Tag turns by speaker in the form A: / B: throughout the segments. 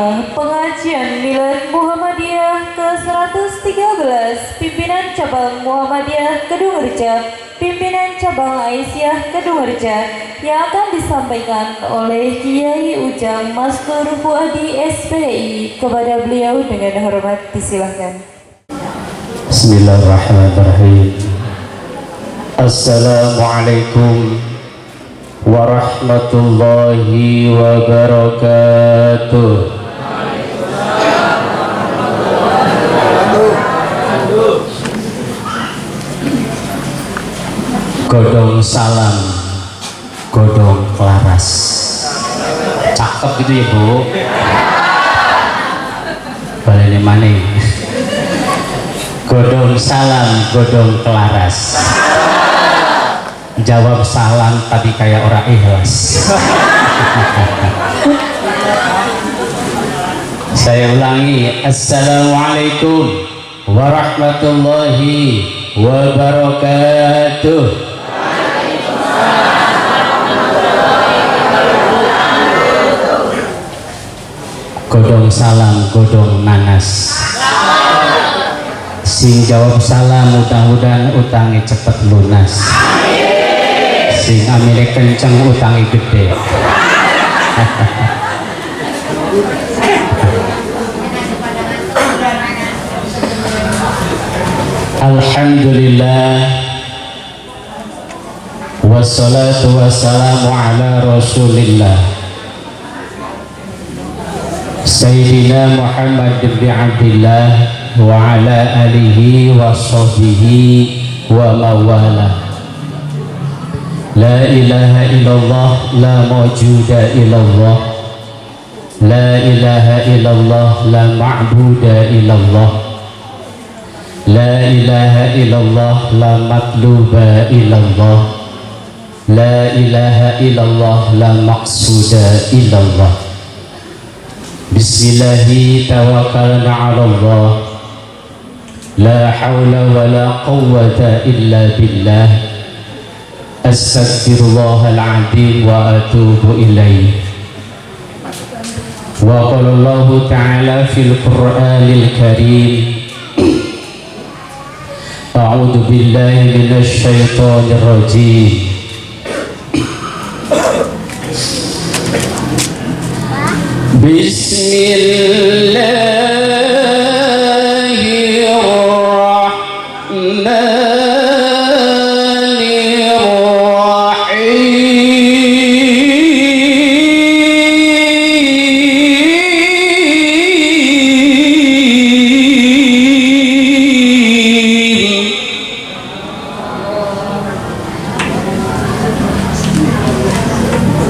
A: Pengajian Milad Muhammadiyah ke-113, Pimpinan Cabang Muhammadiyah Kedungreja, Pimpinan Cabang Aisyah Kedungreja, yang akan disampaikan oleh Kiai Ujang Mastur Fuadi SPDI. Kepada beliau dengan hormat disilahkan.
B: Bismillahirrahmanirrahim. Assalamualaikum warahmatullahi wabarakatuh. Godong salam, godong kelaras. Cakep gitu ya Bu. Balene maning. Godong salam, godong kelaras. Jawab salam tapi kayak orang ikhlas. Saya ulangi. Assalamualaikum warahmatullahi wabarakatuh. Godong salam, godong nanas. Sing jawab salam mudah-mudahan utangnya cepet lunas. Sing amile kenceng utangnya gede. Alhamdulillah, wassalatu wassalamu ala rasulillah Sayyidina Muhammad bin Abdillah wa ala alihi wa sahbihi wa mawala. La ilaha illallah, la mawjuda illallah, la ilaha illallah, la ma'buda illallah, la ilaha illallah, la matluba illallah, la ilaha illallah, la maqsuda illallah. Bismillahi tawakkalna ala Allah, la hawla wa la quwwata illa billah. Astaghfirullahal azim wa atubu ilaih. Wa qala Allah ta'ala fil Qur'anil Karim, a'udzu billahi minasy syaithanir rajim.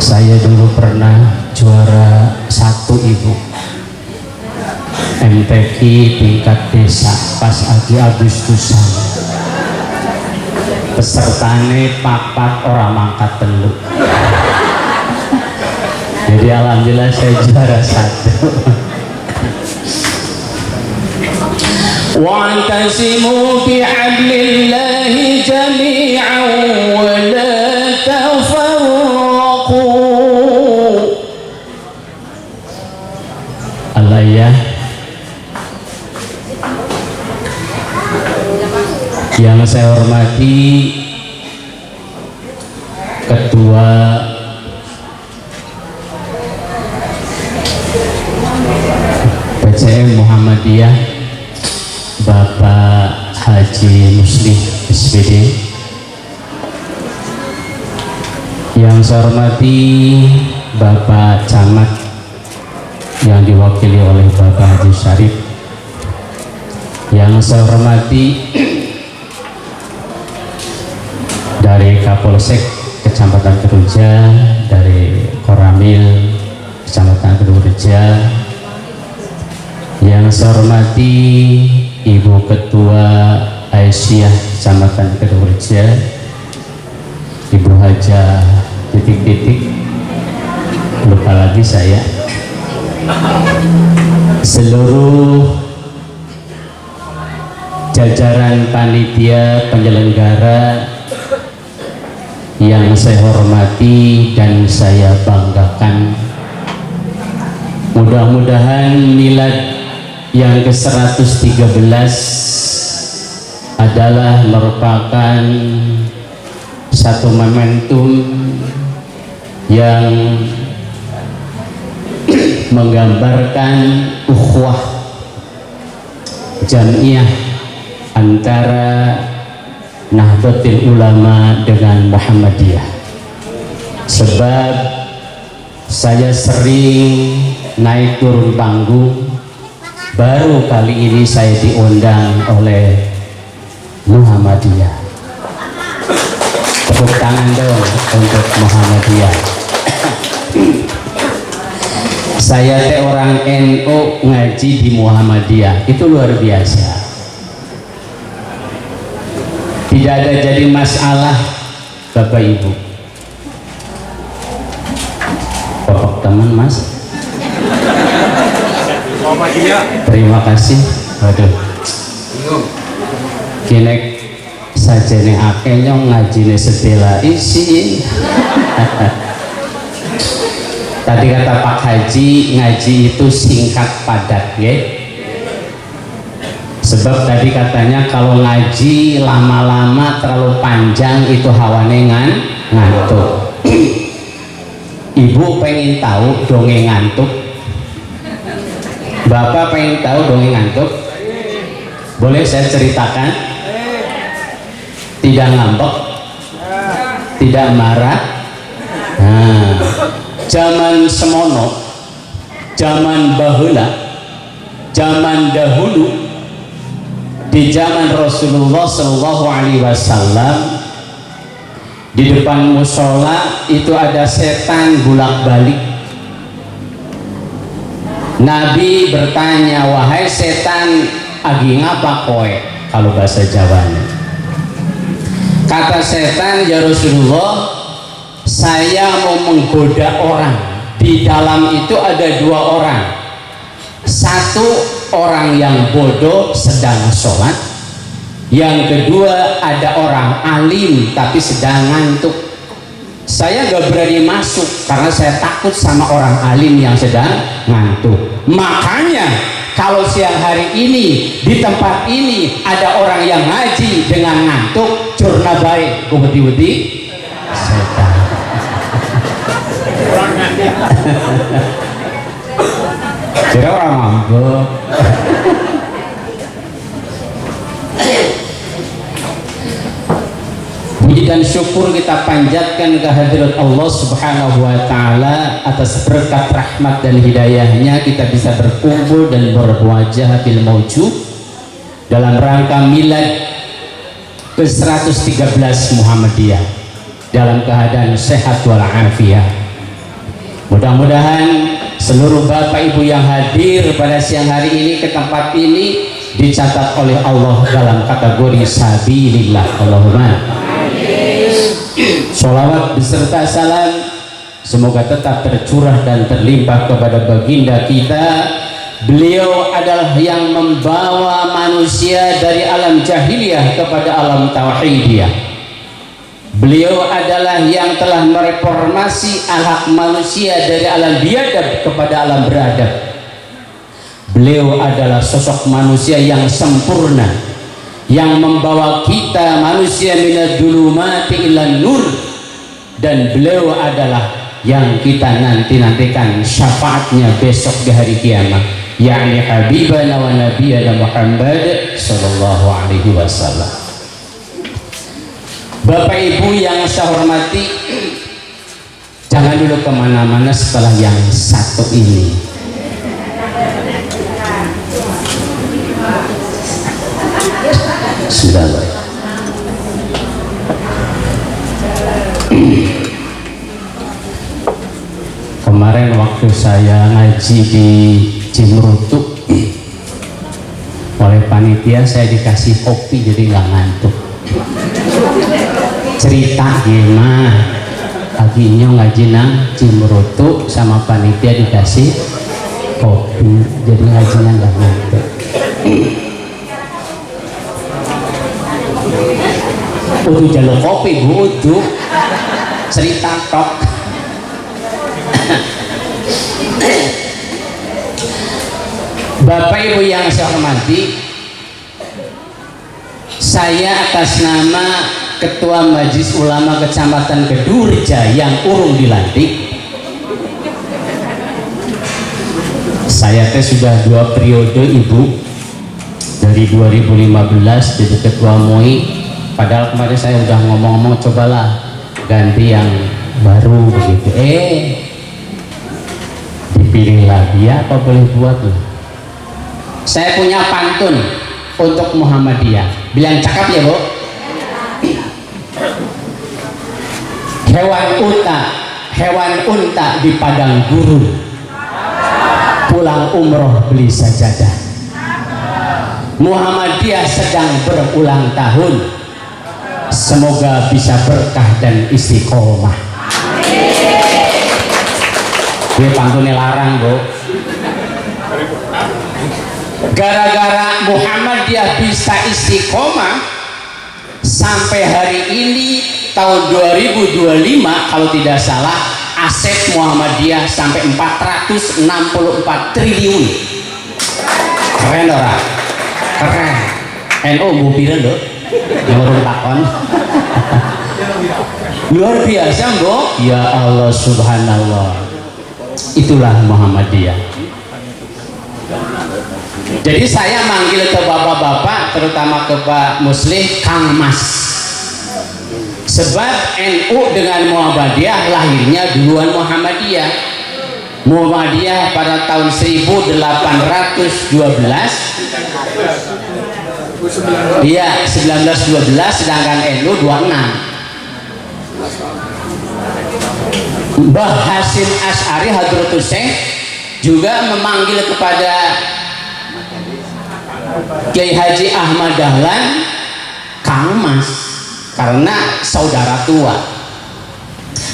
B: Saya dulu pernah juara 1 Ibu MTQ tingkat desa pas lagi Agustusan. Pesertane papat orang mangkat telu. Jadi alhamdulillah saya juara 1. Wa'tasimu bihablillahi jami'an wa la tafarraqu. Allah ya, yang saya hormati Ketua PCM Muhammadiyah Bapak Haji Muslim SPD, yang saya hormati Bapak Camat yang diwakili oleh Bapak Haji Syarif, yang saya hormati dari Kapolsek Kecamatan Kedungreja, dari Koramil Kecamatan Kedungreja, yang saya hormati Ibu Ketua Aisyah Kecamatan Kedungreja, Ibu Haja titik-titik, lupa lagi saya, seluruh jajaran panitia penyelenggara yang saya hormati dan saya banggakan, Mudah-mudahan milad yang ke-113 adalah merupakan satu momentum yang menggambarkan ukhuwah jamiah antara Nahdlatul Ulama dengan Muhammadiyah. Sebab saya sering naik turun panggung, baru kali ini saya diundang oleh Muhammadiyah. Tepuk tangan dong untuk Muhammadiyah. Saya teh orang NU ngaji di Muhammadiyah, itu luar biasa. Tidak ada jadi masalah, Bapak Ibu. Pokok teman Mas. Terima kasih. Waduh. Kinek saja nih akhirnya ngaji sedela isi. Tadi kata Pak Haji, ngaji itu singkat padat, ya. Sebab tadi katanya kalau ngaji lama-lama terlalu panjang itu hawane ngantuk. Ibu pengen tahu dongeng ngantuk? Bapak pengen tahu dongeng ngantuk? Boleh saya ceritakan? Tidak ngambek, tidak marah. Nah, zaman semono, zaman baheula, zaman dahulu, di zaman Rasulullah Shallallahu Alaihi Wasallam, di depan musola itu ada setan bolak-balik. Nabi bertanya, wahai setan, agi ngapa kowe? Kalau bahasa Jawanya. Kata setan, ya Rasulullah, saya mau menggoda orang. Di dalam itu ada dua orang. Satu orang yang bodoh sedang sholat. Yang kedua ada orang alim tapi sedang ngantuk. Saya gak berani masuk karena saya takut sama orang alim yang sedang ngantuk. Makanya kalau siang hari ini di tempat ini ada orang yang ngaji dengan ngantuk, curna baik kubeti-beti setan. Kira orang mabuk. Puji dan syukur kita panjatkan kehadirat Allah Subhanahu wa Ta'ala atas berkat rahmat dan hidayahnya kita bisa berkumpul dan berwajah bil maujud dalam rangka milad ke-113 Muhammadiyah dalam keadaan sehat walafiat. Mudah-mudahan seluruh Bapak Ibu yang hadir pada siang hari ini ke tempat ini dicatat oleh Allah dalam kategori sabilillah. Allahumma sholawat beserta salam semoga tetap tercurah dan terlimpah kepada baginda kita. Beliau adalah yang membawa manusia dari alam jahiliyah kepada alam tauhidiyah. Beliau adalah yang telah mereformasi akhlak manusia dari alam biadab kepada alam beradab. Beliau adalah sosok manusia yang sempurna, yang membawa kita manusia minad dhulumati ilan nur, dan beliau adalah yang kita nantikan syafaatnya besok di hari kiamat, yakni habibana wa nabiyana Muhammad sallallahu alaihi wasallam. Bapak Ibu yang saya hormati, jangan dulu kemana-mana setelah yang satu ini. Sudah. Kemarin waktu saya ngaji di Cimrutuk oleh panitia, saya dikasih kopi jadi nggak ngantuk. Cerita gimana aginya ngaji nang Cimrutuk sama panitia dikasih kopi jadi ngajinya nggak ngantuk. Udah jalur kopi bu, udah cerita tok. Bapak Ibu yang saya hormati, saya atas nama Ketua Majelis Ulama Kecamatan Kedungreja yang urung dilantik, saya sudah 2 periode Ibu, dari 2015 jadi Ketua MUI, padahal kemarin saya udah ngomong-ngomong cobalah ganti yang baru begitu, dipilih lagi ya, apa boleh buat loh. Saya punya pantun untuk Muhammadiyah, bilang cakap ya Bu. Hewan unta di padang gurun, pulang umroh beli sajadah. Muhammadiyah sedang berulang tahun, semoga bisa berkah dan istiqomah. Ini pantunnya larang Bu. Gara-gara Muhammadiyah bisa istiqomah sampai hari ini tahun 2025 kalau tidak salah, aset Muhammadiyah sampai 464 triliun. Keren orang, keren. NU mobilnya loh yang urung takon. Luar biasa Bu. Ya Allah subhanallah, itulah Muhammadiyah. Jadi saya manggil ke bapak-bapak, terutama ke Pak Muslih, Kang Mas. Sebab NU dengan Muhammadiyah lahirnya duluan Muhammadiyah. Muhammadiyah pada tahun 1812, iya 1912, sedangkan NU 26. Mbah Hasim Asy'ari Hadratus Syekh juga memanggil kepada Kiai Haji Ahmad Dahlan Kang Mas, karena saudara tua.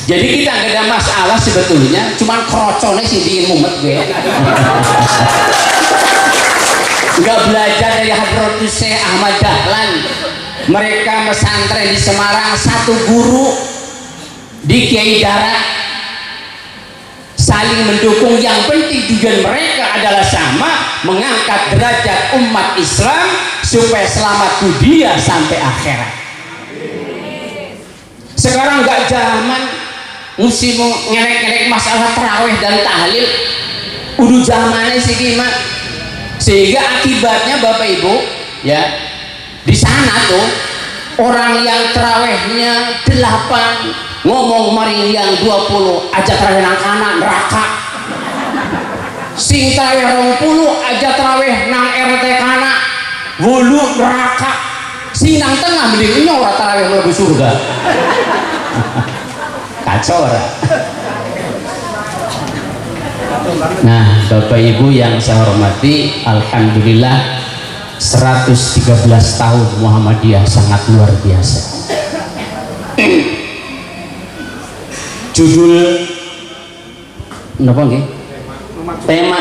B: Jadi kita nggak ada masalah sebetulnya, cuman kroconnya sih bikin mumet gue. Nggak belajar dari Hadratus Syekh Ahmad Dahlan. Mereka pesantren di Semarang, satu guru di Kiai Darat, saling mendukung. Yang penting tujuan mereka adalah sama, mengangkat derajat umat Islam supaya selamat dunia sampai akhirat. Sekarang nggak zaman mesti ngelek-ngelek masalah tarawih dan tahlil, udah zamannya sih gimana, sehingga akibatnya Bapak Ibu ya, di sana tuh orang yang tarawihnya 8 ngomong mari yang 20 aja tarawih nang kanan neraka, sing tarawih 20 aja tarawih nang RT kana wulu neraka, sing nang tengah mending ora tarawih mlebu surga. Kacau ora. Nah Bapak Ibu yang saya hormati, alhamdulillah 113 tahun Muhammadiyah sangat luar biasa. Judul apa nggih? Tema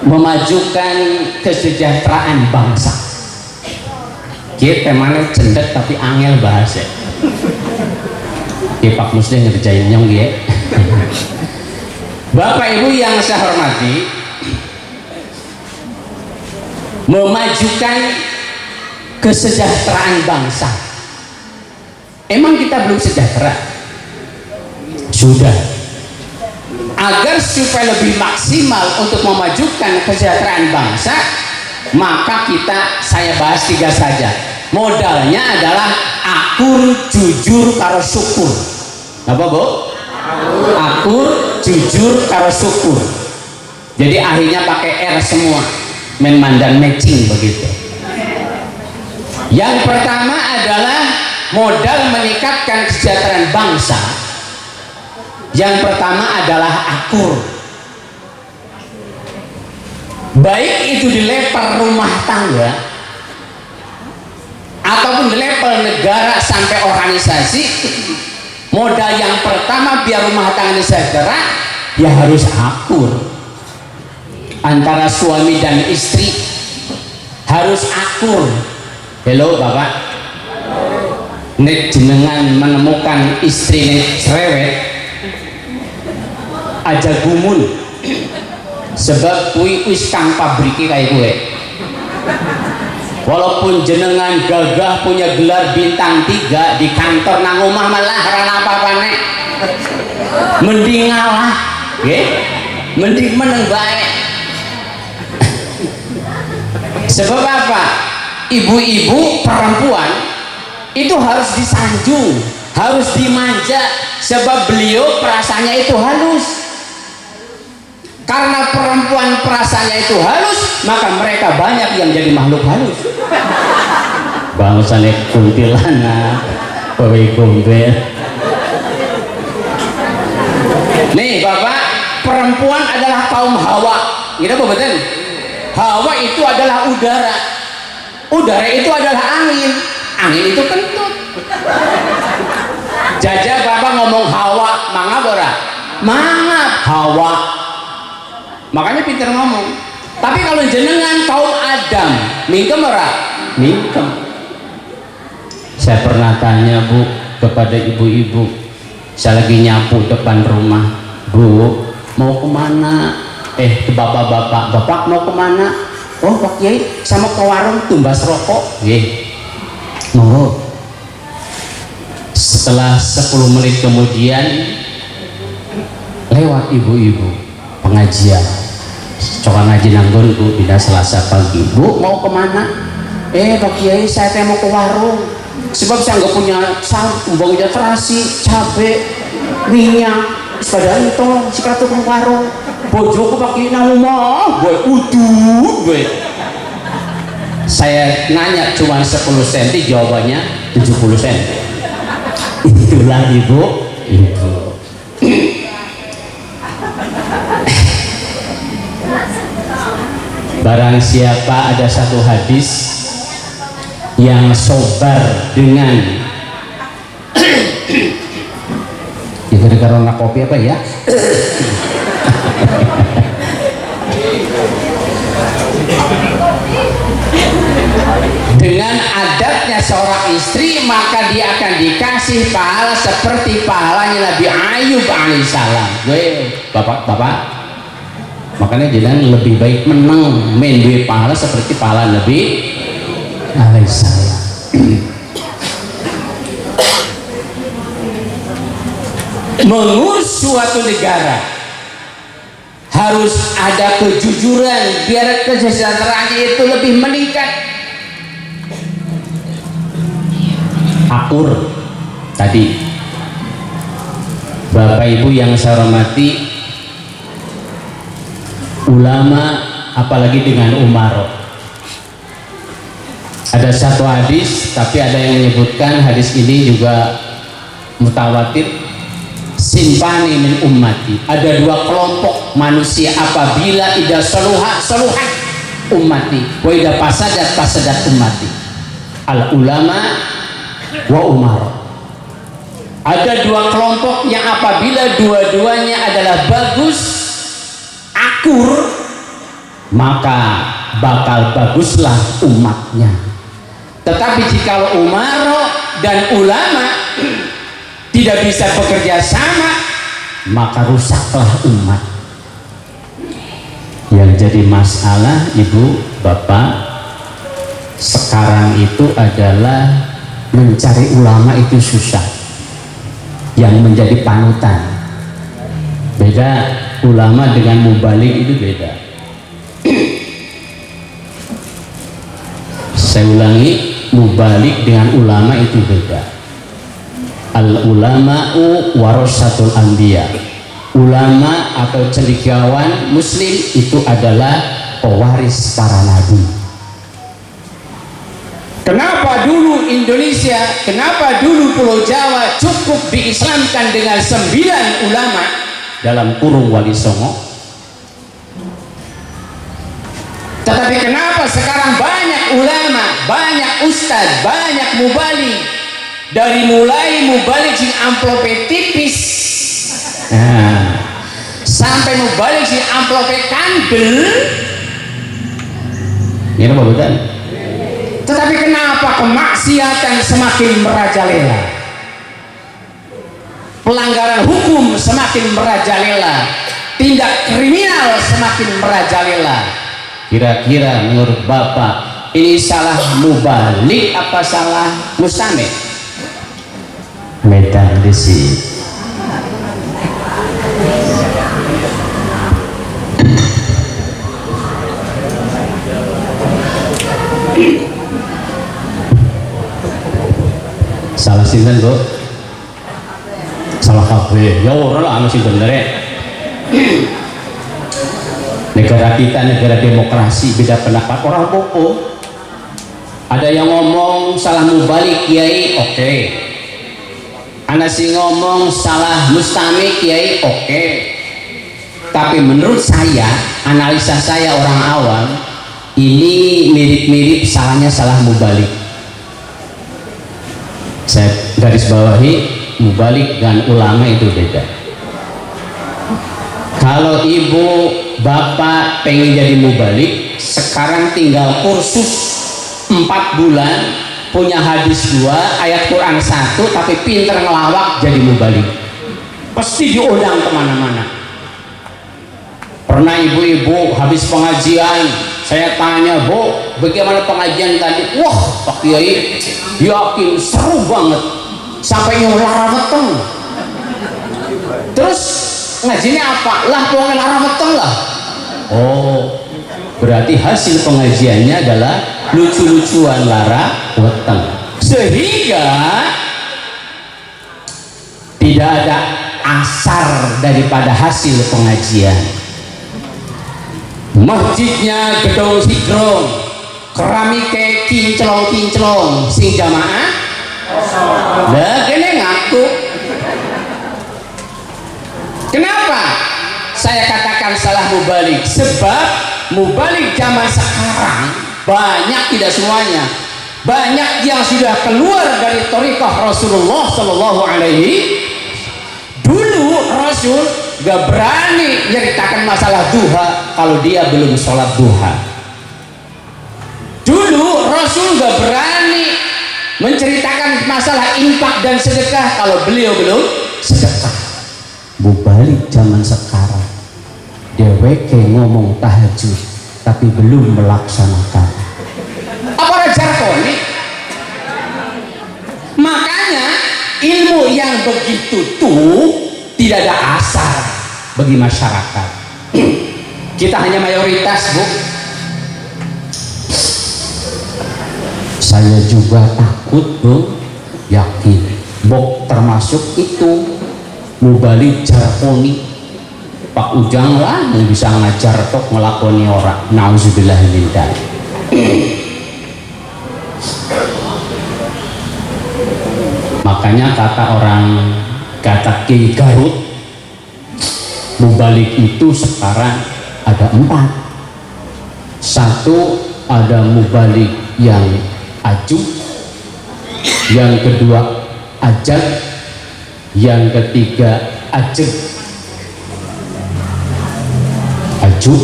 B: memajukan kesejahteraan bangsa. Kita temanya cendet tapi angel bahasa. Pak Muslim ngerjain nyong ya. Bapak Ibu yang saya hormati, memajukan kesejahteraan bangsa. Emang kita belum sejahtera? Sudah. Agar supaya lebih maksimal untuk memajukan kesejahteraan bangsa, maka saya bahas 3 saja. Modalnya adalah akur, jujur, karo syukur. Apa Bu? Akur, jujur, karo syukur. Jadi akhirnya pakai R semua, mandan matching begitu. Yang pertama adalah modal meningkatkan kesejahteraan bangsa. Yang pertama adalah akur. Baik itu di level rumah tangga ataupun di level negara sampai organisasi, modal yang pertama biar rumah tangga sejahtera ya harus akur. Antara suami dan istri harus akur. Halo Bapak, nek jenengan menemukan istri nek cerewet aja gumun, sebab kui wis kang pabriki kayak gue. Walaupun jenengan gagah punya gelar bintang 3 di kantor nang omah malah rana apa-apa nek. Mending ngalah, nggih. Mending meneng baik. Sebab apa? Ibu-ibu perempuan itu harus disanjung, harus dimanja, sebab beliau perasaannya itu halus. Karena perempuan perasaannya itu halus, maka mereka banyak yang jadi makhluk halus. Bangsane kuntilanak, kowe gombel. Nih Bapak, perempuan adalah kaum Hawa. Gitu apa betul? Hawa itu adalah udara. Udara itu adalah angin. Angin itu kentut. Jajah Bapak ngomong Hawa, mangap ora? Mangap Hawa. Makanya pintar ngomong. Tapi kalau jenengan kaum Adam, mingkem ora? Mingkem. Saya pernah tanya Bu kepada ibu-ibu, saya lagi nyapu depan rumah, Bu mau kemana? Ke bapak-bapak, bapak mau kemana? Oh Pak Kiai, sama ke warung tumbas rokok. Monggo. Setelah 10 menit kemudian lewat ibu-ibu pengajian. Coba ngaji nanggon Bu, dina Selasa pagi. Bu mau kemana? Pak Kiai, saya mau ke warung. Sebab saya nggak punya uangnya terasi, cabai, minyak, sepeda entong, sikat tukang warung. Bojoku pakai nama, gue udut, gue. Saya nanya cuma 10 cm, jawabannya 70 cm. Itulah ibu. Barang siapa ada satu hadis yang sobar dengan ya gara-gara kopi apa ya? Dengan adabnya seorang istri, maka dia akan dikasih pahala seperti pahalanya Nabi Ayub alaihissalam. Bapak, makanya jangan lebih baik menang main duit pahala seperti pahala Nabi alaihissalam. Mengurus suatu negara harus ada kejujuran biar kesejahteraannya itu lebih meningkat. Akur tadi, Bapak Ibu yang saya hormati, ulama apalagi dengan umaro. Ada satu hadis, tapi ada yang menyebutkan hadis ini juga mutawatir. Sinfani min ummati, ada 2 kelompok manusia apabila ida saluhat ummati wa ida fasadat ummati, al ulama wa umar. Ada 2 kelompok yang apabila dua-duanya adalah bagus, akur, maka bakal baguslah umatnya. Tetapi jika umaro dan ulama tidak bisa bekerja sama, maka rusaklah umat. Yang jadi masalah Ibu Bapak sekarang itu adalah mencari ulama itu susah, yang menjadi panutan. Beda ulama dengan mubalik itu beda. Saya ulangi, mubalik dengan ulama itu beda. Al ulama'u warasatul anbiya. Ulama atau cendekiawan muslim itu adalah pewaris para nabi. Kenapa dulu Indonesia, kenapa dulu Pulau Jawa cukup diislamkan dengan 9 ulama dalam kurung Wali Songo? Tetapi kenapa sekarang banyak ulama, banyak ustadz, banyak mubalik, dari mulai mubalik sing amplope tipis, sampai mubalik sing amplope kandel, ini apa betul? Tetapi kenapa kemaksiatan semakin merajalela, pelanggaran hukum semakin merajalela, tindak kriminal semakin merajalela. Kira-kira menurut Bapak ini salah mubalik apa salah mustamik? Medan desi. Salah sinten, Bu? Salah kabeh. Ya ora lah anu sinten rek. Negara kita negara demokrasi, beda pendapat orang apa-apa. Ada yang ngomong salah mubalik kiai, oke. Ana sing ngomong salah mustamik kiai, oke. Tapi menurut saya, analisa saya orang awam, ini mirip-mirip salahnya salah mubalik. Saya garis bawahi, mubalik dan ulama itu beda. Kalau ibu bapak pengen jadi mubalik, sekarang tinggal kursus 4 bulan, punya hadis 2, ayat Quran 1, tapi pinter ngelawak jadi mubalik. Pasti diundang kemana-mana. Pernah ibu-ibu habis pengajian, saya tanya, Bu, bagaimana pengajian tadi? Wah, Pak Kiai yakin seru banget sampai nyular weteng. Terus ngajinya apa? Lah pokoknya lara weteng lah. Oh, berarti hasil pengajiannya adalah lucu-lucuan lara weteng, sehingga tidak ada asar daripada hasil pengajian. Masjidnya gedung sigrong, keramike kinclong-kinclong, sing jamaah lah kene ngaku. Kenapa saya katakan salah mubalik? Sebab mubalik zaman sekarang banyak, tidak semuanya, banyak yang sudah keluar dari thariqah Rasulullah Shallallahu Alaihi. Dulu Rasul gak berani menceritakan masalah duha kalau dia belum sholat duha. Dulu Rasul gak berani menceritakan masalah infak dan sedekah kalau beliau belum sedekah. Mubalik zaman sekarang dheweke ngomong tahajud tapi belum melaksanakan. Apa jarkoni? Makanya ilmu yang begitu tuh tidak ada asar bagi masyarakat. Kita hanya mayoritas, Bu. Saya juga takut, Bu, yakin Bok termasuk itu mubalik jarkoni. Pak Ujang lah yang bisa ngajar tok ngelakoni orang. Nauzubillah min dzalik. Makanya kata Ki Garut, mubalik itu sekarang ada 4. Satu, ada mubalik yang aju, yang kedua ajak, yang ketiga ajak. Aju,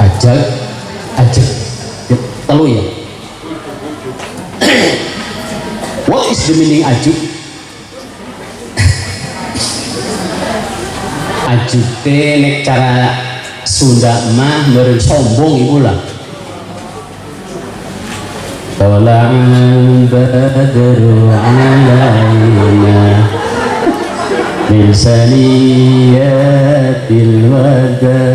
B: ajak, ajak. Telu ya. What is the meaning aju? Aju teh nek cara Sunda mah meureun sombong ibu lah. Tala'an badru alaina min saniyatil wada.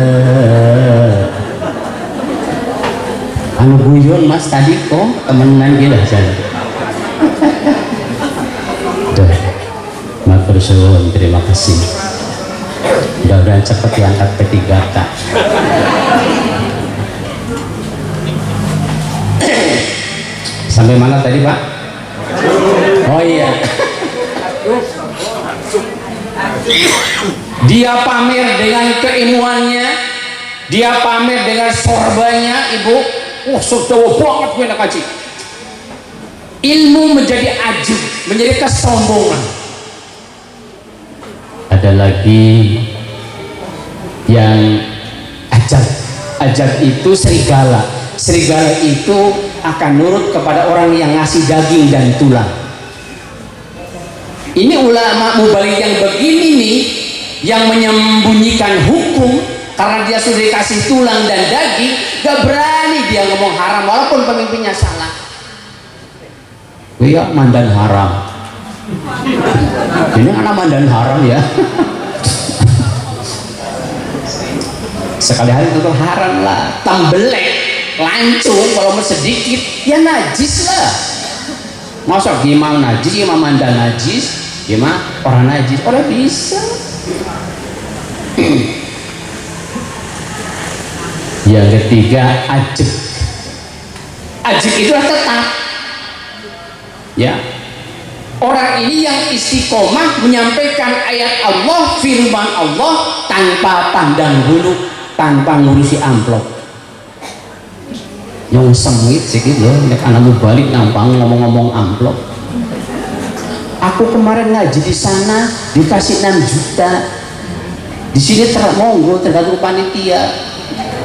B: Anu guyon mas tadi kok temenan gila saya. Duh, matur suwun, terima kasih. Mudah-mudahan cepat diangkat P3K. Sampai mana tadi Pak? Oh iya. Dia pamer dengan keilmuannya, dia pamer dengan sorbannya, Ibu. Sudah banget gue nak kaji. Ilmu menjadi ajub, menjadi kesombongan. Ada lagi yang ajab. Ajab itu serigala. Serigala itu akan nurut kepada orang yang ngasih daging dan tulang. Ini ulama mubalik yang begini nih, yang menyembunyikan hukum karena dia sudah dikasih tulang dan daging, gak berani dia ngomong haram walaupun pemimpinnya salah. Iya, mandan haram. Ini anak mandan haram ya. Sekali hari itu haram lah, tambelek, lancung kalau sedikit ya najis lah. Masa gimana najis, gimana mandan najis, gimana orang najis, orang bisa. Yang ketiga ajib. Ajib itu tetap ya, orang ini yang istiqomah menyampaikan ayat Allah, firman Allah tanpa pandang bulu, tanpa ngurusi amplop. Yang sengit sedikit loh, nek anakmu balik nampang ngomong-ngomong amplop. Aku kemarin ngaji di sana dikasih 6 juta, di sini monggo tergantung panitia.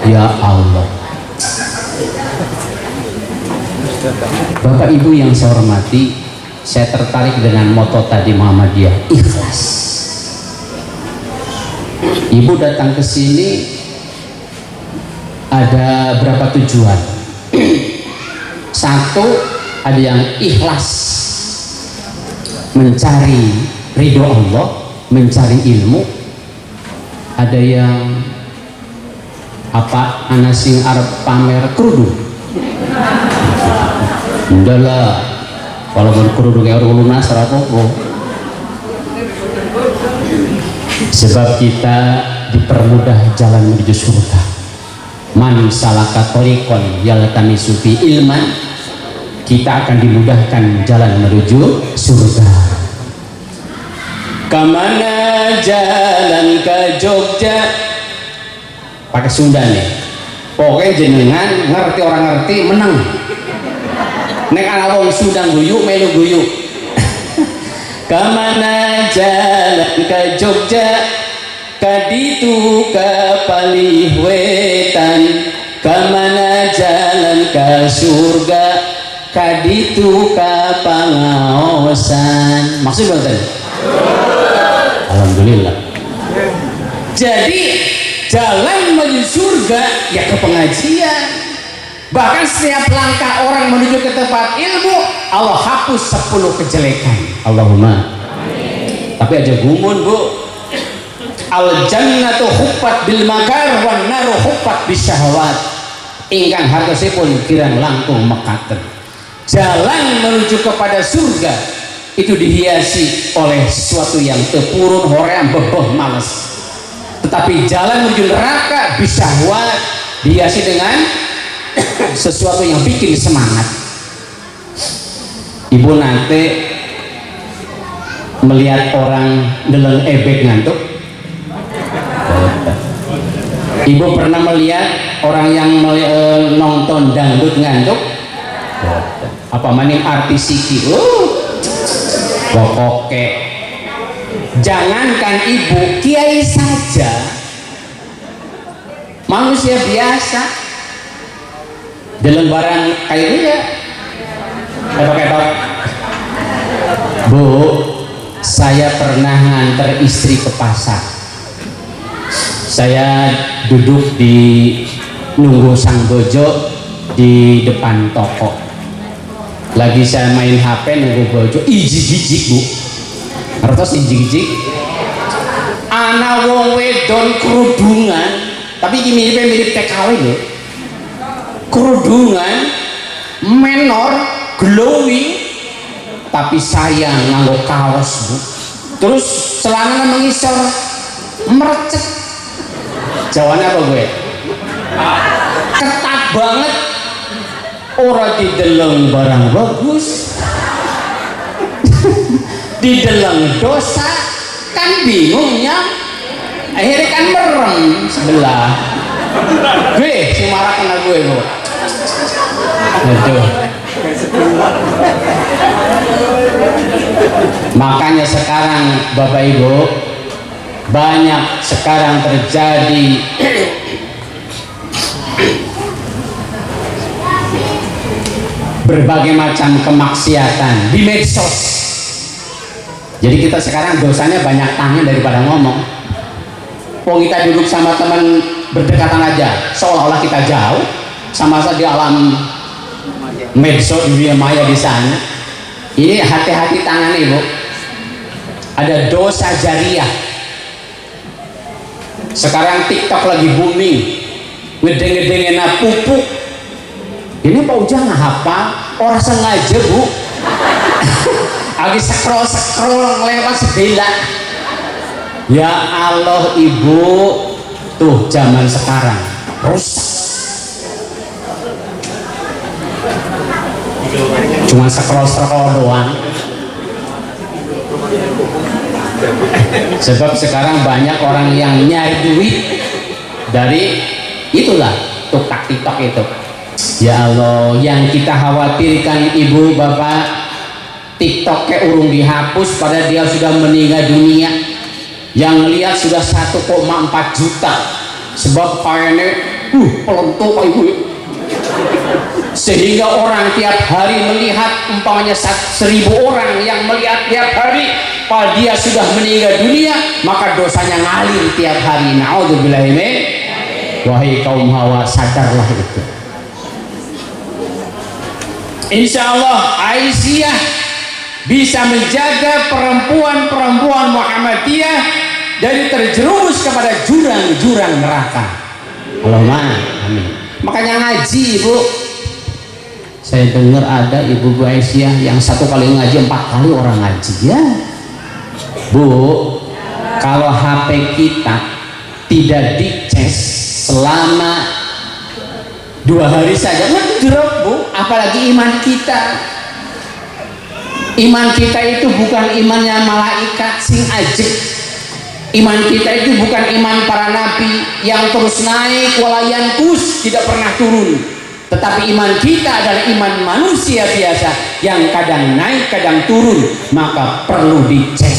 B: Ya Allah. Bapak Ibu yang saya hormati, saya tertarik dengan moto tadi Muhammadiyah, ikhlas. Ibu datang ke sini ada berapa tujuan? Satu, ada yang ikhlas mencari ridho Allah, mencari ilmu. Ada yang apa, anak sing arep pamer kerudung. Enggak lah, kalau berkerudung kayak orang lunas rapopo. Sebab kita dipermudah jalan menuju surga. Man salaka thoriqan yaltamisu fi ilman, kita akan dimudahkan jalan menuju surga. Kamana jalan ke Jogja, pakai Sunda nih. Pokoknya jenengan ngerti orang ngerti menang. Nek ana wong Sunda guyu melu guyu. Kamana jalan ke Jogja, kaditu ke palih wetan. Kamana jalan ke surga, kaditu ke pangaosan. Maksud betul? Alhamdulillah. Jadi jalan menuju surga ya ke pengajian. Bahkan setiap langkah orang menuju ke tempat ilmu, Allah hapus 10 kejelekan. Allahumma. Tapi aja gumun bu. Al jannatu huffat bil makar wan naru huffat bis syahwat. Ingkang hartosipun kirang langkung mekaten. Jalan menuju kepada surga itu dihiasi oleh sesuatu yang tepurun, hoream, beboh, males. Tetapi jalan menuju neraka bis syahwat dihiasi dengan sesuatu yang bikin semangat. Ibu nanti melihat orang deleng ebek ngantuk. Ibu pernah melihat orang yang nonton dangdut ngantuk? Apa maning artis siki? Pokoknya jangankan ibu, kiai saja, manusia biasa dalam barang kayak ini ya ketok-ketok. Bu, saya pernah nganter istri ke pasar. Saya duduk di nunggu sang bojo di depan toko. Lagi saya main HP nunggu bojo, ijik-ijik bu. Ngertos ijik-ijik? Ana wong wedon kerudungan, tapi ini mirip TKW loh. Kerudungan menor glowing, tapi saya nganggo kaos bu. Terus celana mengisor merecet. Jawabannya apa gue? Ketat banget. Orang dideleng barang bagus, dideleng dosa, kan bingungnya. Akhirnya kan merem sebelah. Gue si marah kena gue bu. Aduh. Makanya sekarang Bapak Ibu, banyak sekarang terjadi berbagai macam kemaksiatan di medsos. Jadi kita sekarang dosanya banyak tangan daripada ngomong. Kalau kita duduk sama teman berdekatan aja seolah-olah kita jauh, sama saja di alam medsos dunia maya di sana. Ini hati-hati tangan ibu, ada dosa jariah. Sekarang TikTok lagi booming, ngedeng-ngedengin pupuk. Ini Pak Ujang apa? Orang sengaja bu. Lagi scroll lewat sebela. Ya Allah ibu, tuh zaman sekarang rusak. Cuma scroll doang. Sebab sekarang banyak orang yang nyari duit dari itulah tukak TikTok itu. Ya Allah, yang kita khawatirkan ibu bapak, TikTok kayak urung dihapus pada dia sudah meninggal dunia. Yang lihat sudah 1,4 juta. Sebab kayaknya pelontok ibu. Sehingga orang tiap hari melihat, umpamanya 1.000 orang yang melihat tiap hari, padahal dia sudah meninggal dunia, maka dosanya ngalir tiap hari. Naudzubillah min. Wahai kaum Hawa, sadarlah itu. Insya Allah Aisyah bisa menjaga perempuan-perempuan Muhammadiyah dari terjerumus kepada jurang-jurang neraka. Allahumma amin. Makanya ngaji ibu. Saya dengar ada ibu Aisyah yang 1 kali ngaji 4 kali orang ngaji ya. Bu, kalau HP kita tidak dicas selama 2 hari saja ngedrop bu, apalagi iman kita. Iman kita itu bukan imannya malaikat sing ajek. Iman kita itu bukan iman para nabi yang terus naik walayan kus tidak pernah turun. Tetapi iman kita adalah iman manusia biasa yang kadang naik kadang turun, maka perlu dicek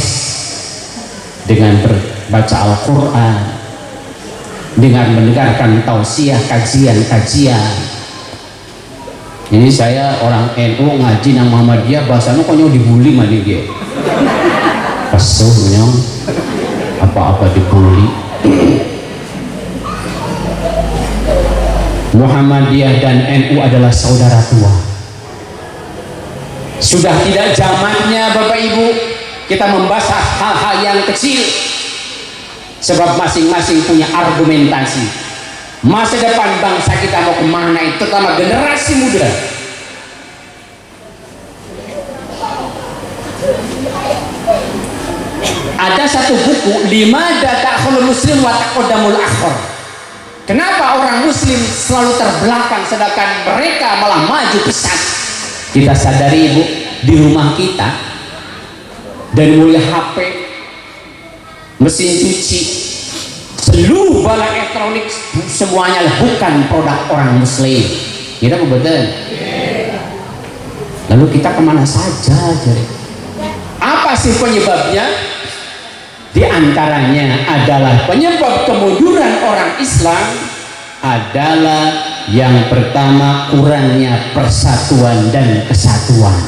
B: dengan membaca Al-Quran, dengan mendengarkan tausiah kajian-kajian. Ini saya orang NU ngaji nang Muhammadiyah, bahasanya konyol dibully mah dia. Pesuhnya apa-apa dibully. Muhammadiyah dan NU adalah saudara tua. Sudah tidak zamannya Bapak Ibu kita membahas hal-hal yang kecil, sebab masing-masing punya argumentasi. Masa depan bangsa kita mau kemana itu, terutama generasi muda. Ada satu buku, Limada ta'khulul muslim wa taqaddamul akhir. Kenapa orang muslim selalu terbelakang sedangkan mereka malah maju pesat? Kita sadari ibu, di rumah kita dari mulai HP, mesin cuci, seluruh barang elektronik semuanya bukan produk orang muslim. Kita betul. Lalu kita kemana saja? Apa sih penyebabnya? Di antaranya adalah penyebab kemunduran orang Islam adalah yang pertama kurangnya persatuan dan kesatuan.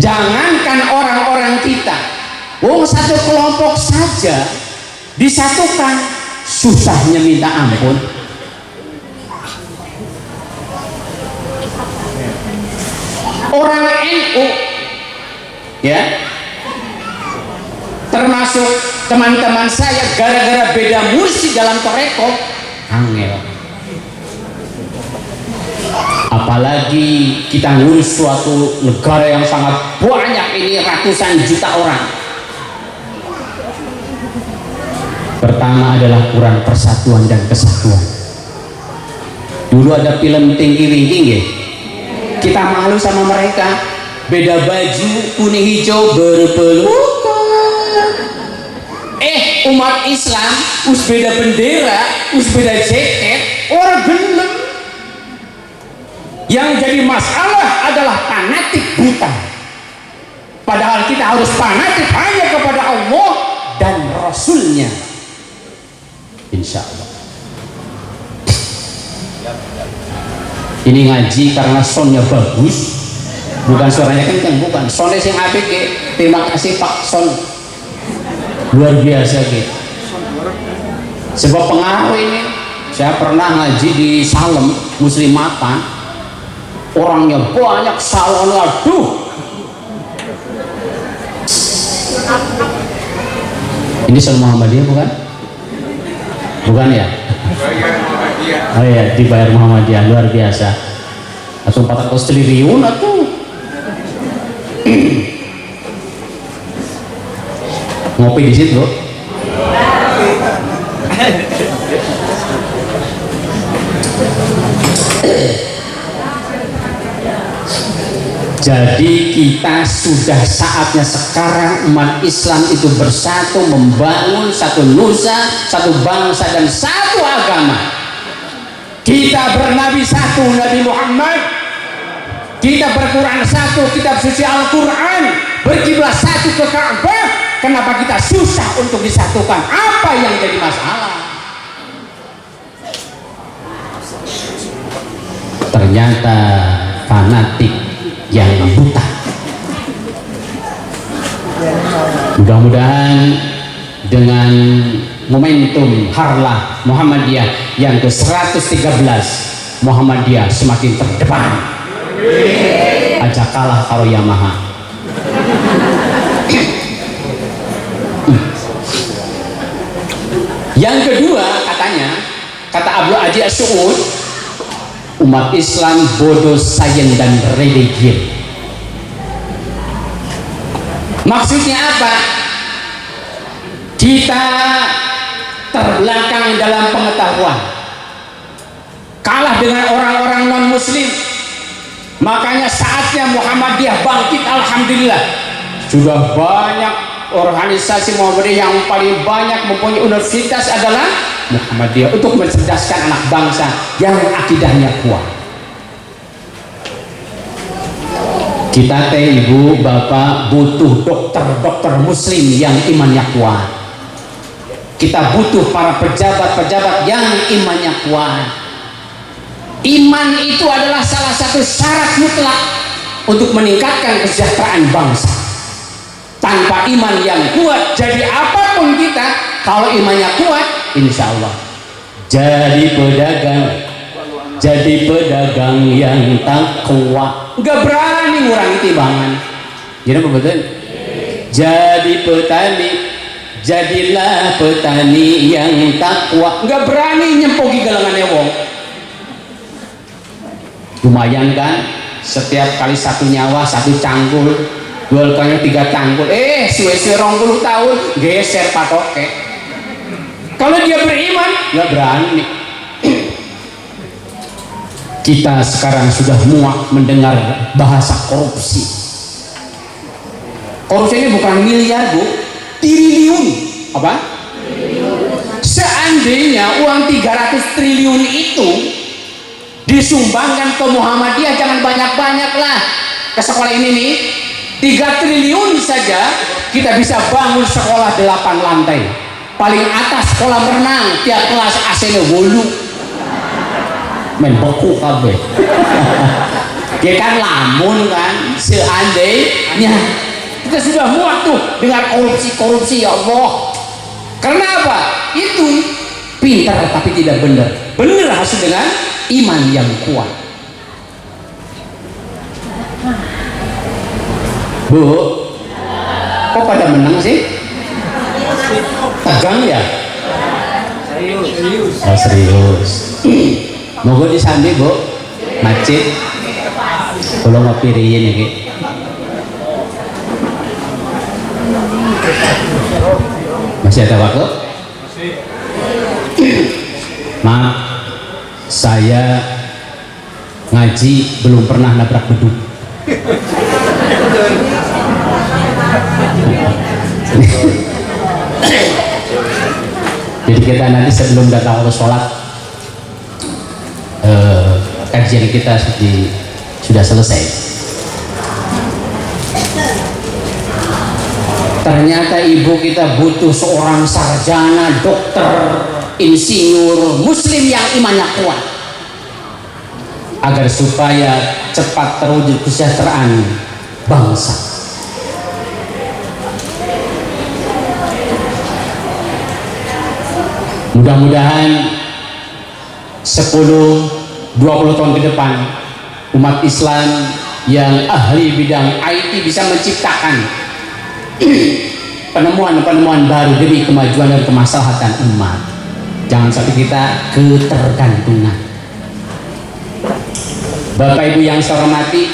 B: Jangankan orang-orang kita, satu kelompok saja disatukan susahnya minta ampun. Orang NU ya, termasuk teman-teman saya, gara-gara beda mursyid dalam toreko angel. Apalagi kita ngurus suatu negara yang sangat banyak, ini ratusan juta orang. Pertama adalah kurang persatuan dan kesatuan. Dulu ada film Tinggi Wingking ya, kita malu sama mereka, beda baju kuning hijau berpelukan. Umat Islam us beda bendera, us beda jaket, orang gelem. Yang jadi masalah adalah fanatik buta. Padahal kita harus fanatik hanya kepada Allah dan Rasulnya. Insya Allah. Ini ngaji karena soundnya bagus, Bukan suaranya kenceng, bukan. Sonnya sing apik ge. Terima kasih Pak Son. Luar biasa ge. Sebab pengaruh ini. Saya pernah ngaji di Salem Muslimatan. Orangnya banyak, salonnya aduh. Ini Salon Muhammadiyah bukan? Bukan ya? Oh iya, dibayar Muhammadiyah, luar biasa. Atau 400 triliun atau ngopi di situ. Jadi kita sudah saatnya sekarang umat Islam itu bersatu membangun satu nusa, satu bangsa dan satu agama. Kita bernabi satu, Nabi Muhammad. Kita berquran satu, kitab suci Al-Quran. Berkiblat satu ke Ka'bah. Kenapa kita susah untuk disatukan? Apa yang jadi masalah? Ternyata fanatik yang buta. Mudah-mudahan dengan momentum Harlah Muhammadiyah yang ke-113, Muhammadiyah semakin terdepan. Aja kalah karo Yamaha. Yang kedua katanya, kata Abdul Aziz As-Suud, umat Islam bodoh, sains dan religion. Maksudnya apa? Kita terbelakang dalam pengetahuan, kalah dengan orang-orang non muslim. Makanya saatnya Muhammadiyah bangkit. Alhamdulillah sudah banyak organisasi Muhammadiyah, yang paling banyak mempunyai universitas adalah Muhammadiyah, untuk mencerdaskan anak bangsa yang akidahnya kuat. Kita teh ibu bapak butuh dokter-dokter muslim yang imannya kuat. Kita butuh para pejabat-pejabat yang imannya kuat. Iman itu adalah salah satu syarat mutlak untuk meningkatkan kesejahteraan bangsa. Tanpa iman yang kuat, jadi apapun kita, kalau imannya kuat, insya Allah jadi pedagang yang takwa, nggak berani ngurangi timbangan. Jadi apa betul? Jadi petani, jadilah petani yang takwa, nggak berani nyempogi galangannya wong. Lumayan kan, setiap kali satu nyawa satu cangkul, dua kali 3 cangkul, suwe-suwe 20 tahun geser patoke. Kalau dia beriman nggak berani. Kita sekarang sudah muak mendengar bahasa korupsi. Korupsi ini bukan miliar bu, triliun. Apa? Seandainya uang 300 triliun itu disumbangkan ke Muhammadiyah, jangan banyak-banyak lah ke sekolah ini nih, 3 triliun saja kita bisa bangun sekolah 8 lantai, paling atas kolam renang, tiap kelas AC-nya 8, main beku kabeh. Ya kan lamun kan, seandainya kita sudah muak tuh dengan korupsi ya Allah. Karena apa? Itu pintar tapi tidak benar. Benar hasil dengan iman yang kuat. Bu, kok pada menang sih? Tegang ya? Serius. Oh serius. Moga disambi bu, macet. Kalau ngopi riyin ini. Masih ada waktu? Maaf, saya ngaji belum pernah nabrak beduk. Jadi kita nanti sebelum datang ke sholat, kajian kita sudah selesai. Ternyata ibu kita butuh seorang sarjana, dokter, insinyur, muslim yang imannya kuat. agar supaya cepat terwujud kesejahteraan bangsa. Mudah-mudahan 10-20 tahun ke depan umat Islam yang ahli bidang IT bisa menciptakan penemuan-penemuan baru demi kemajuan dan kemaslahatan umat. Jangan sampai kita ketergantungan. Bapak Ibu yang saya hormati,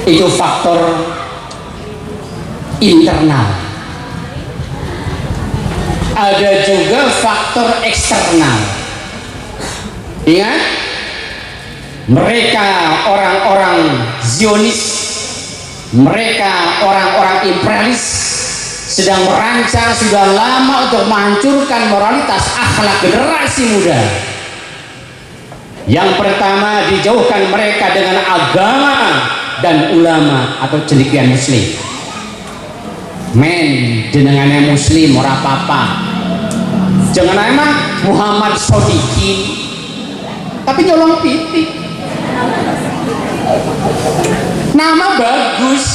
B: itu faktor internal. Ada juga faktor eksternal. Ingat, mereka orang-orang Zionis, mereka orang-orang imperialis sedang merancang sudah lama untuk menghancurkan moralitas akhlak generasi muda. Yang pertama, dijauhkan mereka dengan agama dan ulama atau cendekian muslim. Men, jenengannya muslim ora apa-apa. Jangan emang Muhammad Sodikin, tapi nyolong pitik. Nama bagus,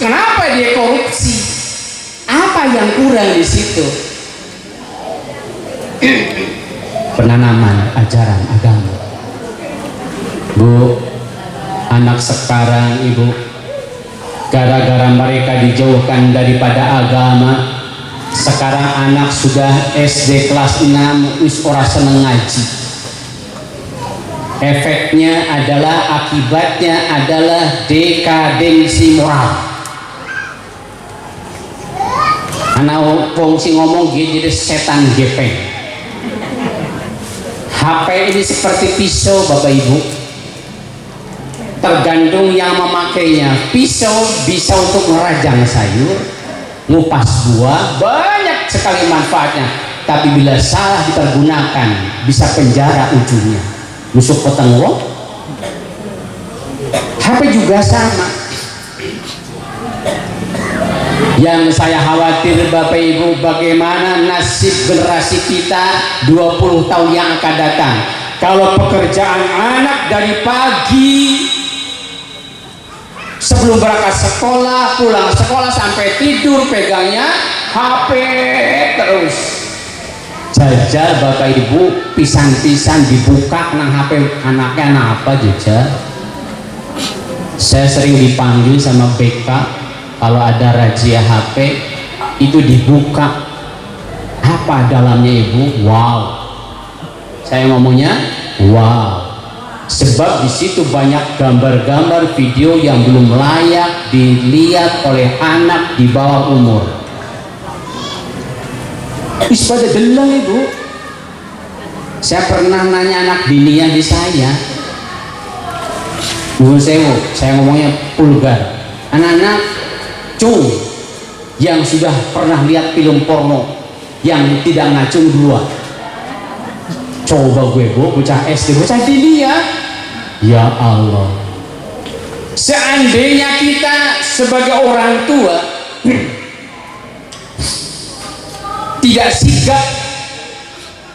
B: kenapa dia korupsi? Apa yang kurang di situ? Penanaman ajaran agama. Bu, anak sekarang ibu, gara-gara mereka dijauhkan daripada agama, sekarang anak sudah SD kelas 6 wis ora seneng ngaji. Efeknya adalah, akibatnya adalah dekadensi moral. Anak wong sing ngomong gitu jadi setan gepeng. HP ini seperti pisau Bapak Ibu, tergantung yang memakainya. Pisau bisa untuk merajang sayur, ngupas buah, banyak sekali manfaatnya. Tapi bila salah dipergunakan, bisa penjara ujungnya, nusuk potong wong. HP juga sama. Yang saya khawatir Bapak Ibu, bagaimana nasib generasi kita 20 tahun yang akan datang. Kalau pekerjaan anak dari pagi sebelum berangkat sekolah, pulang sekolah sampai tidur pegangnya HP terus. Jajal Bapak Ibu, pisan-pisan dibuka nang HP anaknya apa jajal. Saya sering dipanggil sama BK kalau ada razia HP itu dibuka. Apa dalamnya Ibu? Wow. Saya ngomongnya wow. Sebab di situ banyak gambar-gambar video yang belum layak dilihat oleh anak di bawah umur. Wis pada gelang Ibu. Saya pernah nanya anak binian di saya. Saya ngomongnya vulgar. Anak-anak cung yang sudah pernah lihat film porno yang tidak ngacung dua. Coba gue bocah SD, bocah dini ya Allah. Seandainya kita sebagai orang tua tidak sigap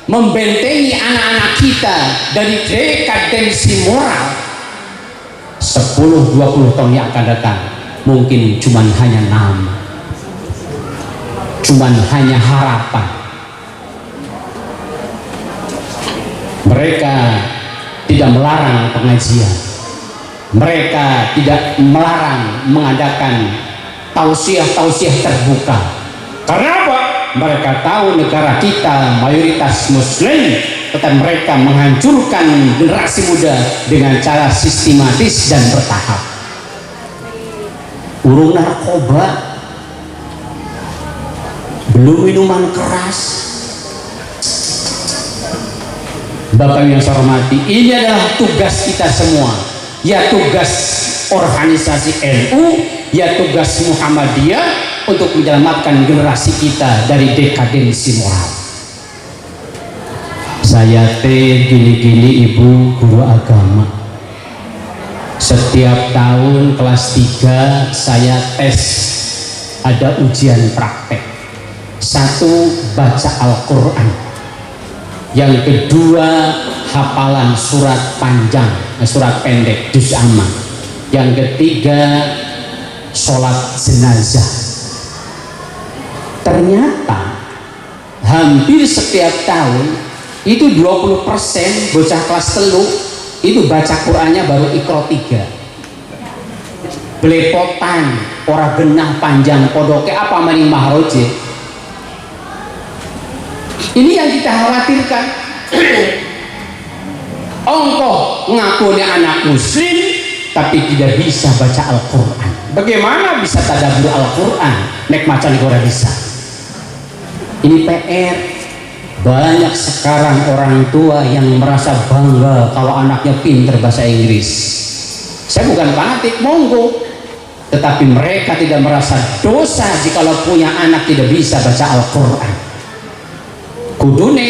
B: membentengi anak-anak kita dari dekadensi moral, 10-20 tahun yang akan datang mungkin cuman hanya nama, cuman hanya harapan. Mereka tidak melarang pengajian, mereka tidak melarang mengadakan tausiah-tausiah terbuka. Karena apa? Mereka tahu negara kita mayoritas muslim, tetapi mereka menghancurkan generasi muda dengan cara sistematis dan bertahap. Urung narkoba, belum minuman keras. Bapak yang saya hormati, ini adalah tugas kita semua, ya tugas organisasi NU, ya tugas Muhammadiyah untuk menyelamatkan generasi kita dari dekadensi moral. Saya gini-gini Ibu guru agama, setiap tahun kelas 3 saya tes, ada ujian praktek. 1, baca Al-Quran. Yang kedua, hafalan surat panjang, surat pendek, juz amma. Yang ketiga, sholat jenazah. Ternyata hampir setiap tahun itu 20% bocah kelas telu itu baca Qur'annya baru Iqra 3. Belepotan, ora genah panjang podoke apa maning mahroje. Ini yang kita khawatirkan. Ongkoh ngakuni anak muslim tapi tidak bisa baca Al-Quran. Bagaimana bisa tadabbur Al-Quran nek macan ora bisa. Ini PR. Banyak sekarang orang tua yang merasa bangga kalau anaknya pintar bahasa Inggris. Saya bukan fanatik, monggo, tetapi mereka tidak merasa dosa jikalau punya anak tidak bisa baca Al-Quran. Kudune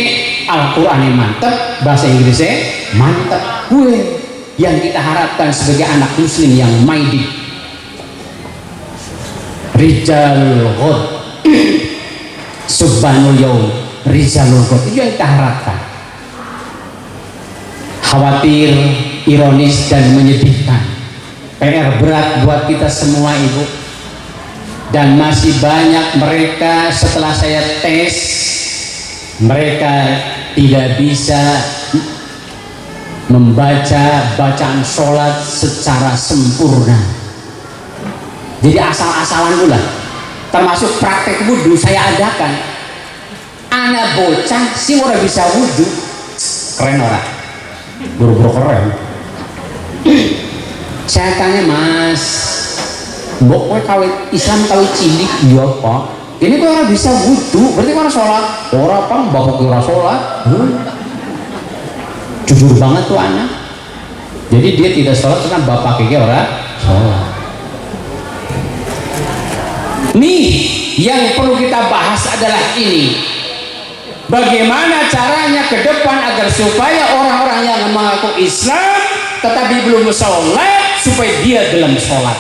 B: Al-Qurannya mantep, bahasa Inggrisnya mantep. Gue yang kita harapkan sebagai anak muslim yang maidi. Rijal ghad subhanul yaum, rizalul ghad, itu yang kita harapkan. Khawatir, ironis dan menyedihkan, PR berat buat kita semua ibu. Dan masih banyak mereka setelah saya tes, mereka tidak bisa membaca bacaan sholat secara sempurna. Jadi asal-asalan pula. Termasuk praktek wudhu saya adakan. Anak bocah sih udah bisa wudhu. Keren orang. Buru-buru keren. Saya tanya, Mas, mbok kowe kawin Islam kawin cilik ya Pak? Ini kok orang bisa wudhu, berarti orang sholat. Orang apa bapak kira sholat? Jujur banget tuh anak. Jadi dia tidak sholat karena bapak kira orang sholat. Nih yang perlu kita bahas adalah ini. Bagaimana caranya ke depan agar supaya orang-orang yang mengaku Islam tetapi belum sholat supaya dia dalam sholat.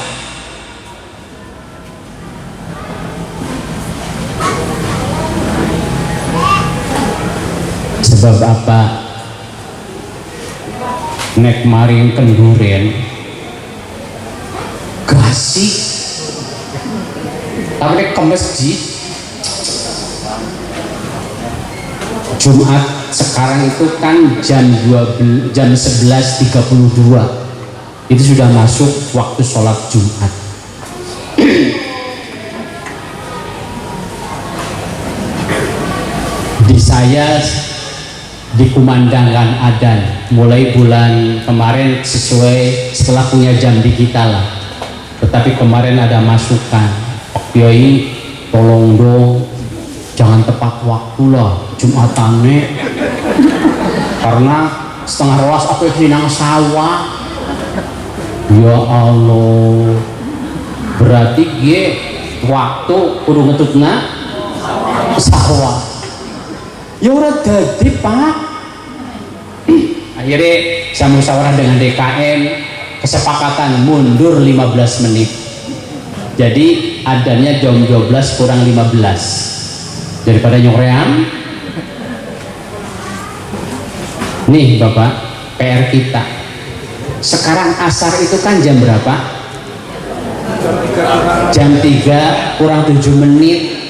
B: Sebab apa? Nek maring kenduren gasik, tapi nek ke masjid Jumat sekarang itu kan jam 11.32 itu sudah masuk waktu sholat Jumat. Di saya dikumandangkan adzan mulai bulan kemarin sesuai setelah punya jam digital lah. Tetapi kemarin ada masukan, Pak Kiai tolong dong jangan tepat waktu lah Jumatannya, karena setengah rolas aku nang sawah. Ya Allah, berarti gue waktu kudu ngetutna sawah. Ya udah jadi Pak. Akhirnya saya musyawarah dengan DKM, kesepakatan mundur 15 menit. Jadi adanya jam 12 kurang 15 daripada nyorean. Nih Bapak, PR kita sekarang asar itu kan jam berapa? Jam 3 kurang 7 menit.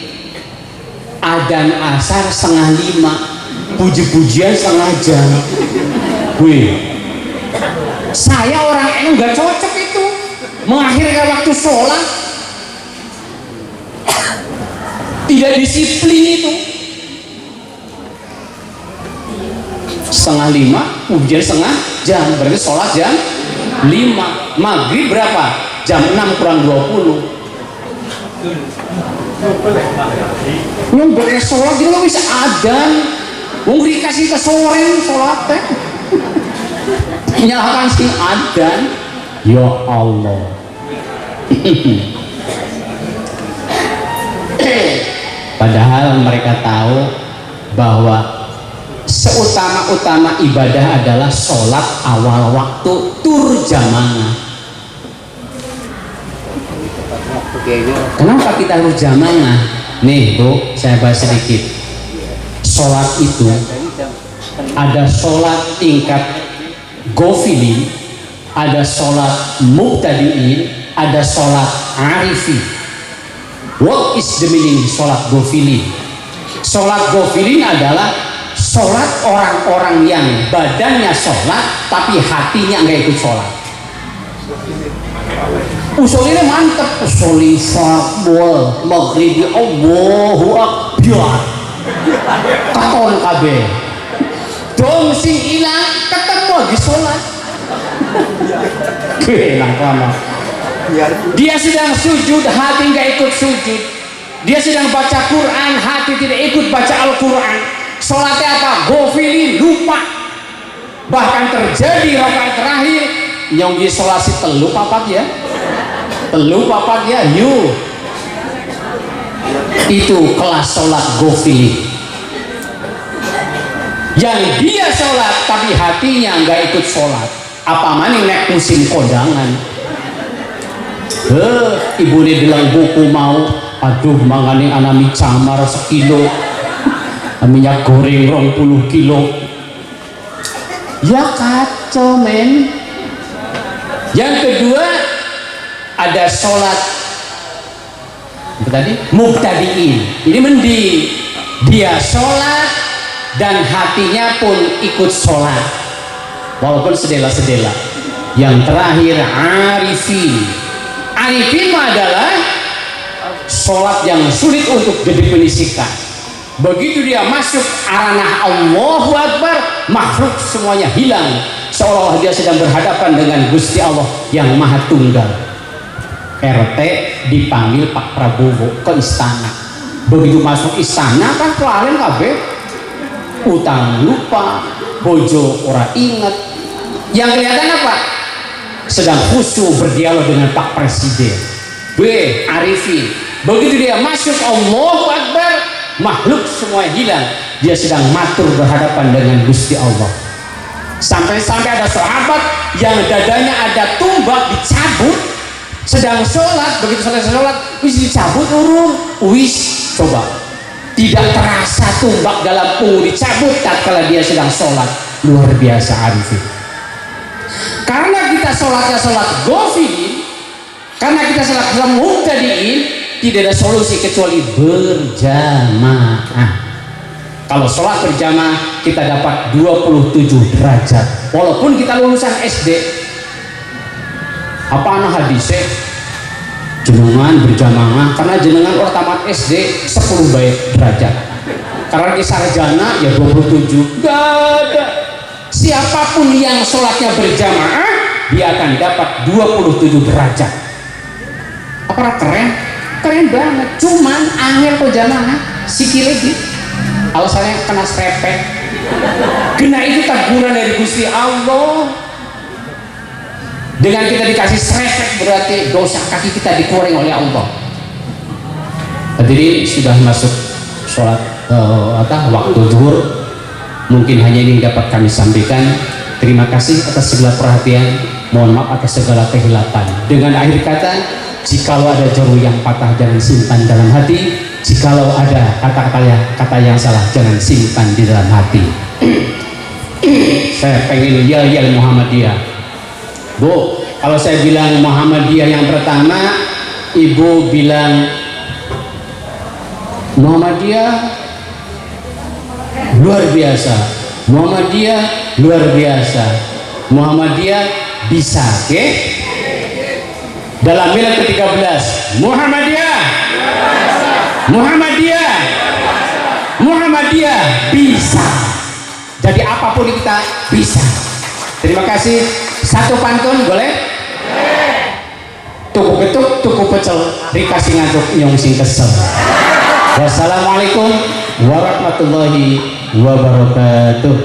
B: Adzan asar 4:30, puji-pujian setengah jam. Wih, saya orang ini nggak cocok itu mengakhirkan waktu sholat, tidak disiplin itu. 4:30, pujian setengah jam, berarti sholat jam 5. Maghrib berapa? Jam 6 kurang 20. Yang beres sholat gitu bisa adzan, mau dikasih ke sore sholat teh, nyalakan si adzan. Ya Allah. Padahal mereka tahu bahwa seutama-utama ibadah adalah sholat awal waktu tur jamaah. Kenapa kita harus jamaah? Nih Bu, saya bahas sedikit. Sholat itu ada sholat tingkat gofili, ada sholat mubtadiin, ada sholat arifi. What is the meaning sholat gofili? Sholat gofilin adalah sholat orang-orang yang badannya sholat tapi hatinya nggak ikut sholat. Usulnya mantep, usuli fardhu maghribi Allahu akbar. Katon kabeh. Dong sing ilang ketemu lagi sholat. Kelang lama. Dia sedang sujud, hati nggak ikut sujud. Dia sedang baca Quran, hati tidak ikut baca Al-Quran. Sholatnya apa? Gofili, lupa. Bahkan terjadi rakaat terakhir nyonggi sholat si telu papat ya. Telu papat ya, yuk. Itu kelas sholat gofili. Yang dia sholat tapi hatinya nggak ikut sholat. Apa maning nek musim kondangan. Ibu ini bilang buku mau, aduh mangane anami camar sekilo, minyak goreng 20 kilo. Ya kacau men. Yang kedua ada sholat apa tadi? Mubtadiin. Ini mending dia sholat dan hatinya pun ikut sholat walaupun sedela-sedela. Yang terakhir arifin. Arifin adalah sholat yang sulit untuk didefinisikan. Begitu dia masuk aranah Allahu Akbar, makhluk semuanya hilang, seolah-olah dia sedang berhadapan dengan Gusti Allah yang Maha Tunggal. RT dipanggil Pak Prabowo ke istana. Begitu masuk istana kan kelalen kabeh, utang lupa, bojo ora inget. Yang kelihatan apa? Sedang khusyuk berdialog dengan Pak Presiden. B. Arifin. Begitu dia masuk Allahu Akbar, makhluk semua hilang, dia sedang matur berhadapan dengan Gusti Allah. Sampai-sampai ada sahabat yang dadanya ada tumbak dicabut sedang sholat. Begitu selesai sholat, wis dicabut urung, wis coba tidak terasa tumbak dalam punggung dicabut tatkala dia sedang sholat. Luar biasa Arifin. Karena kita sholatnya sholat gofilin, karena kita sholat mubtadiin, tidak ada solusi kecuali berjamaah. Kalau sholat berjamaah kita dapat 27 derajat walaupun kita lulusan SD. Apa anak hadisnya? Jenengan berjamaah karena jenengan orang tamat SD 10 baik derajat. Karena di sarjana ya 27. Gak ada. Siapapun yang sholatnya berjamaah dia akan dapat 27 derajat. Apa keren? Keren banget. Cuman akhir berjamaah sikile gitu. Alasannya kena serepet. Kena itu teguran dari Gusti Allah. Dengan kita dikasih serepet berarti dosa kaki kita dikurangi oleh Allah. Jadi sudah masuk sholat waktu zuhur. Mungkin hanya ini dapat kami sampaikan. Terima kasih atas segala perhatian. Mohon maaf atas segala kehilafan. Dengan akhir kata, jikalau ada jarum yang patah jangan simpan dalam hati. Jikalau ada kata yang salah jangan simpan di dalam hati. Saya pengen yel Muhammadiyah. Bu, kalau saya bilang Muhammadiyah yang pertama, ibu bilang Muhammadiyah luar biasa, Muhammadiyah luar biasa, Muhammadiyah bisa, oke? Dalam milad ke-13, Muhammadiyah, Muhammadiyah, Muhammadiyah bisa. Jadi apapun kita bisa. Terima kasih. Satu pantun boleh? Tuku ketuk, tuku pecel, dikasih ngantuk nyong sing kesel. Wassalamualaikum warahmatullahi wabarakatuh.